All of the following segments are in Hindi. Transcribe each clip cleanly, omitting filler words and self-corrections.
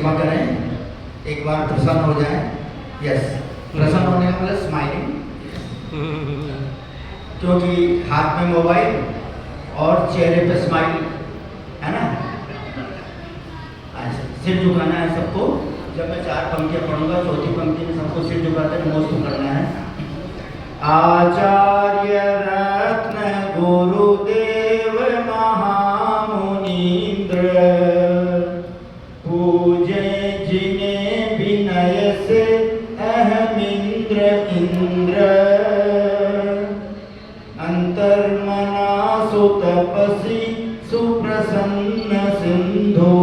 कृपा करें, एक बार प्रसन्न हो जाए। यस, प्रसन्न होने का मतलब स्माइलिंग, क्योंकि हाथ में मोबाइल और चेहरे पे स्माइल है ना। सिर झुकाना है सबको। जब मैं 4 पंक्तियाँ पढ़ूंगा, चौथी पंक्ति में सबको सिर झुकाते नमोस्तु करना है। आचार्य रत्न गुरुदेव महामुनीन्द्र, पूजे जिन्हें विनय से अहमिंद्र इंद्र, अंतर्मना सुतपसी सुप्रसन्न सिंधु,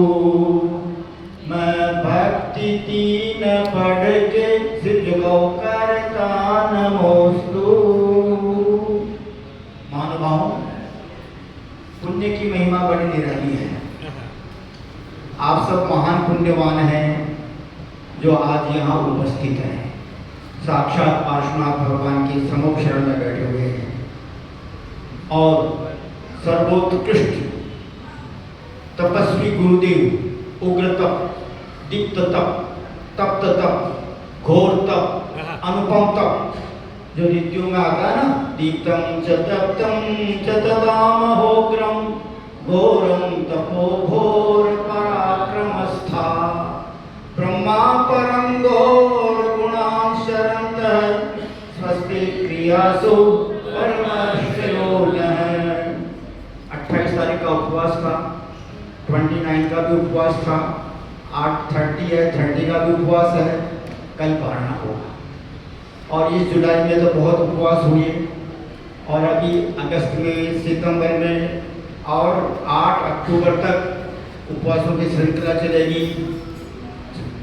मैं भक्ति 3 पढ़ के सिर झुकाओ करता नमोस्तु। महानुभावों, पुण्य की महिमा बड़ी निराली है। आप सब महान पुण्यवान हैं जो आज यहाँ उपस्थित हैं, साक्षात पार्श्वनाथ भगवान की सम्मुख शरण में बैठे हुए हैं और सर्वोत्कृष्ट तपस्वी गुरुदेव उग्र तप, दीप्त तप, तप्त तप, घोर तप, अनुपम तप जो ऋतुओं में आता है ना, दीप्तम च तप्तम च तदामहोग्रम घोरम तपो घोर पराक्रमस्था, ब्रह्मा परम घोर गुणाक्षरन्तः, स्वस्ति क्रियासु परमश्रेयो नः। 28 तारीख का उपवास था, 29 का भी उपवास था, 8:30 है, 30 का भी उपवास है, कल पढ़ना होगा। और इस जुलाई में तो बहुत उपवास हुए और अभी अगस्त में, सितंबर में और 8 अक्टूबर तक उपवासों की श्रृंखला चलेगी।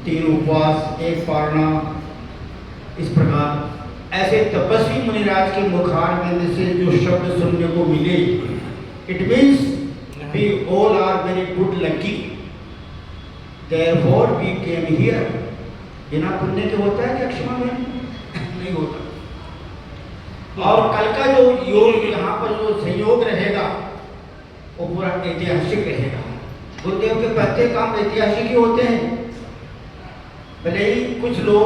3 उपवास, 1 पारना, इस प्रकार ऐसे तपस्वी मुनिराज के मुखारविंद से जो शब्द सुनने को मिले, it means we all are very good lucky, therefore we came here। बिना पुण्य के होता है क्या क्षमा में? नहीं होता। और कल का जो योग यहाँ पर जो संयोग रहेगा वो पूरा ऐतिहासिक रहेगा। गुरुदेव के प्रत्येक काम ऐतिहासिक ही होते हैं। भले ही कुछ लोग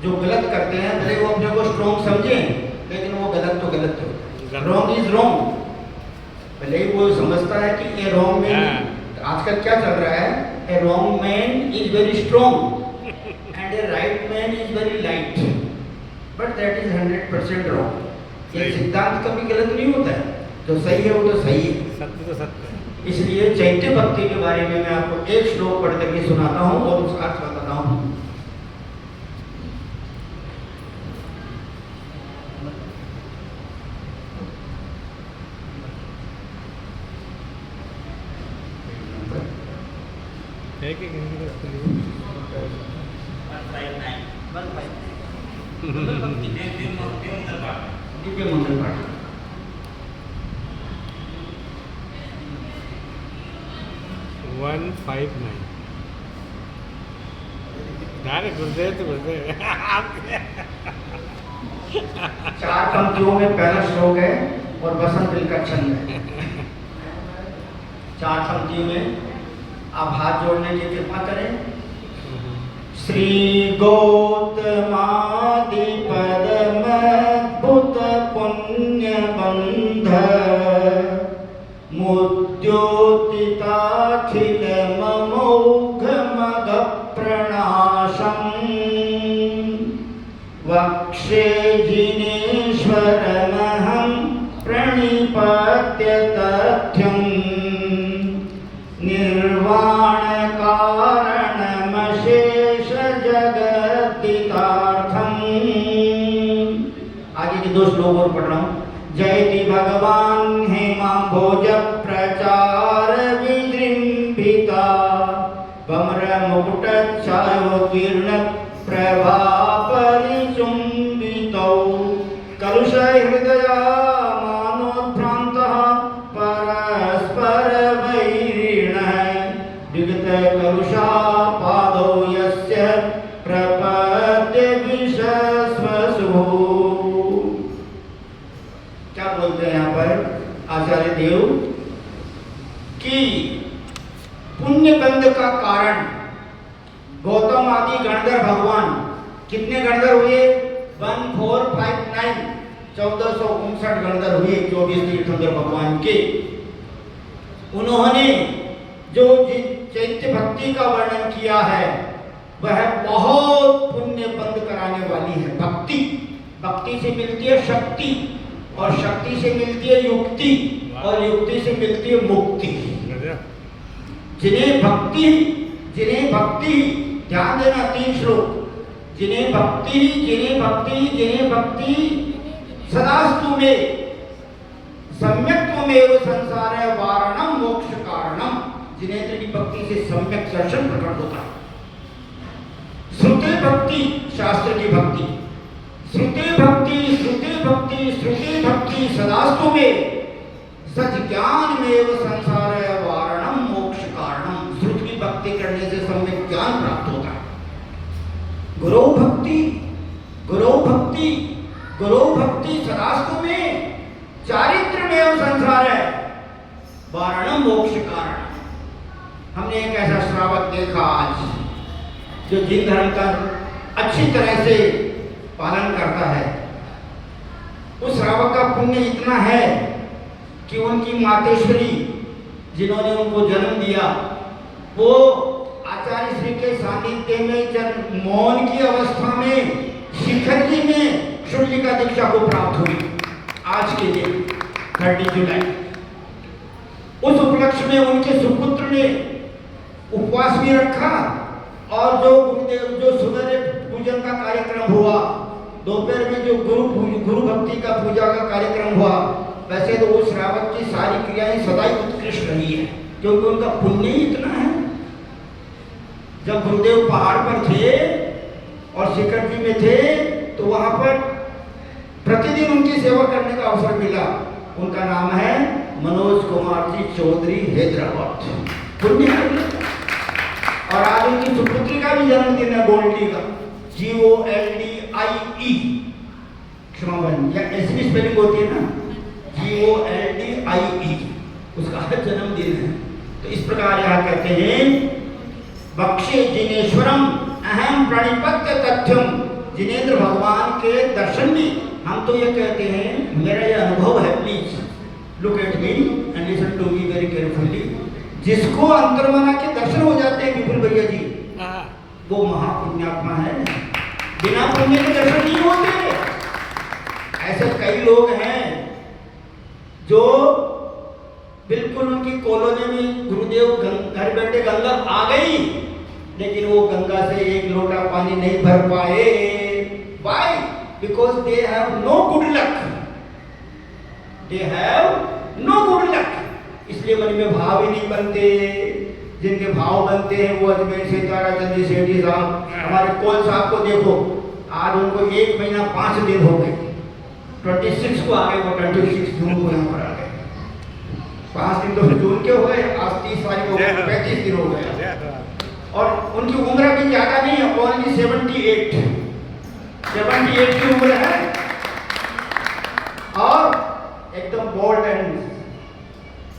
जो गलत करते हैं, भले वो अपने को स्ट्रॉन्ग समझें, लेकिन वो गलत तो गलत है। Wrong is wrong. भले ही वो समझता है कि ए रॉन्ग मैन, आजकल क्या चल रहा है, a wrong man is very strong and a right man is very light, but that is 100% wrong. ये सिद्धांत कभी गलत नहीं होता है, जो सही है वो तो सही है, सत्य तो सत्य है। इसलिए चैत्य भक्ति के बारे में मैं आपको एक श्लोक पढ़ करके सुनाता हूँ और उसका अर्थ बताता हूँ। दिव्य मंगल पाठ। 159। गुरुदेव तो गुरुदेव। 4 पंक्तियों में पहला श्लोक है और बसंत ऋतु का छंद है। 4 पंक्तियों में आप हाथ जोड़ने की कृपा करें। श्री गौतमादि पदमद्भुत पुण्य बंध, मुद्योतिताखिल ममोघ मग प्रणाशम, वक्षे जिनेश्वरमहं प्रणिपत्य तथ्यं, निर्वाण कारणमशेष जगद्दितार्थम। आगे के 2 श्लोक और पढ़ रहा हूँ। जयति भगवान हेमाम्भोज प्रचार विजृंभिता, भम्र मुकुटच्छायोत्तीर्ण प्रभा परिचुंबितौ, कलुष हृदया मानोद्भ्रान्तः परस्पर वैरिणः, विगत कलुषा पादौ यस्य प्रपद्य विषस्वसुः। क्या बोलते हैं यहाँ पर आचार्य देव कि पुण्य बंध का कारण गौतम आदि गणधर भगवान, कितने गणधर हुए? 1459, 1459 गणधर हुए 24 तीर्थंकर भगवान के। उन्होंने जो चैत्य भक्ति का वर्णन किया है वह बहुत पुण्य बंद कराने वाली है। भक्ति, भक्ति से मिलती है शक्ति, और शक्ति से मिलती है युक्ति, और युक्ति से मिलती है मुक्ति। जिन्हें भक्ति, ध्यान देना 3 श्लोक, जिन्हें भक्ति सदास्तु में सम्यक्त्वमेव संसारे वारणम मोक्ष कारणम, जिन्हें तेरी भक्ति से सम्यक दर्शन प्रकट होता है। श्रुति भक्ति, शास्त्र की भक्ति, श्रुति भक्ति सदास्तु में सच ज्ञान में संसार वारणम मोक्ष कारणम। श्रुति की भक्ति करने से सम्यक ज्ञान प्राप्त होता है। गुरु भक्ति सदास्तु में चारित्र में संसार है वारणम मोक्ष कारण। हमने एक ऐसा श्रावक देखा आज जो जिन धर्म का अच्छी तरह से पालन करता है। उस श्रावक का पुण्य इतना है कि उनकी मातेश्वरी जिन्होंने उनको जन्म दिया, वो आचार्य श्री के सानिध्य में जब मौन की अवस्था में शिखर जी में शुक्ल का दीक्षा को प्राप्त हुई। आज के दिन 30 जुलाई, उस उपलक्ष्य में उनके सुपुत्र ने उपवास भी रखा, और जो गुरुदेव जो सुबह पूजन का कार्यक्रम हुआ, दोपहर में जो गुरु भक्ति का पूजा का कार्यक्रम हुआ, वैसे तो उस श्रावक की सारी क्रियाएं सदैव उत्कृष्ट रही है, क्योंकि उनका पुण्य ही इतना है। जब गुरुदेव पहाड़ पर थे और शिखर जी में थे, तो वहां पर प्रतिदिन उनकी सेवा करने का अवसर मिला। उनका नाम है मनोज कुमार जी चौधरी हैदराबाद, पुण्य है। और आज उनकी सुपुत्री का भी जन्मदिन है, गोल्डी का, GOLDIE, क्षमावन, या ऐसी स्पेलिंग होती है ना, GOLDIE, उसका जन्मदिन है। तो इस प्रकार यहाँ कहते हैं बक्षे जिनेश्वरम अहम प्रणिपत्य तथ्यम। जिनेंद्र भगवान के दर्शन में हम तो ये कहते हैं, मेरा ये अनुभव है, please look at me and listen to me very carefully. जिसको अंतर्मना के दर्शन हो जाते हैं विपुल भैया जी, वो महापुण्यात्मा है। बिना पुण्य के दर्शन नहीं होते। ऐसे कई लोग हैं जो बिल्कुल उनकी कॉलोनी में गुरुदेव घर बैठे गंगा आ गई, लेकिन वो गंगा से एक लोटा पानी नहीं भर पाए। Why? Because they have no good luck. They have no good luck. इसलिए मन में भाव ही नहीं बनते। जिनके भाव बनते हैं वो अजमेर से ताराचंदी सेठी साहब, हमारे कोल साहब को देखो, आज उनको 1 महीना 5 दिन हो गए। 26 को आ गए, वो 26 जून को यहाँ पर आ गए। 5 दिन तो जून के हो गए, आज 30 तारीख हो गए, 35 दिन हो गए। और उनकी उम्र भी ज्यादा नहीं है, ओनली 78 की उम्र है, और एकदम बोल्ड एंड।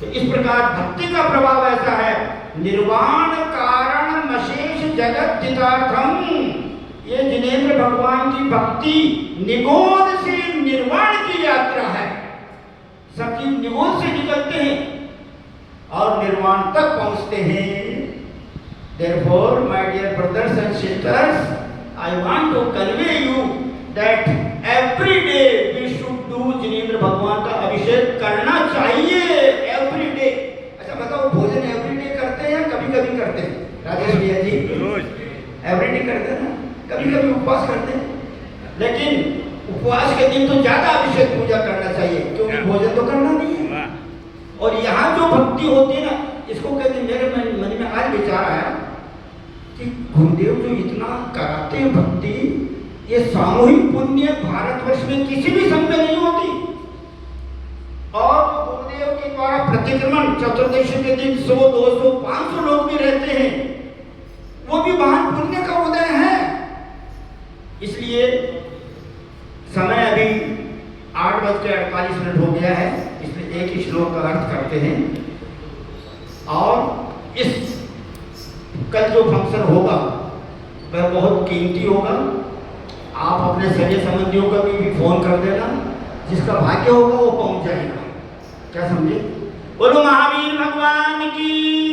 तो इस प्रकार भक्ति का प्रभाव ऐसा है, निर्वाण कारण मशेष जगत जितार्थम। ये जिनेंद्र भगवान की भक्ति निगोद से निर्वाण की यात्रा है। सब जीव निगोद से निकलते हैं और निर्वाण तक पहुंचते हैं। Therefore, my dear brothers and sisters, I want to convey you that every day we should do Jinendra भगवान का अभिषेक करना चाहिए, every day। अच्छा बताओ, भोजन every day करते हैं या कभी कभी करते हैं? राजेश भैया जी, every day करते हैं ना, कभी कभी उपवास करते हैं, लेकिन उपवास के दिन तो ज्यादा अभिषेक पूजा करना चाहिए, क्योंकि भोजन तो करना नहीं है। और यहाँ जो भक्ति होती है ना, इसको कहते हैं, मेरे मन में आज विचार आया कि गुरुदेव जो इतना कराते हैं भक्ति, ये सामूहिक पुण्य भारतवर्ष में किसी भी संघ में नहीं होती। और गुरुदेव के द्वारा प्रतिक्रमण चतुर्दशी के दिन 100, 200, 500 लोग भी रहते हैं, वो भी महान पुण्य का उदय है। इसलिए समय अभी 8:48 हो गया है, इसलिए एक ही श्लोक का अर्थ करते हैं। और इस कल जो फंक्शन होगा वह बहुत कीमती होगा। आप अपने सगे संबंधियों का भी फोन कर देना, जिसका भाग्य होगा वो पहुंच जाएगा। क्या समझे? बोलो महावीर भगवान की।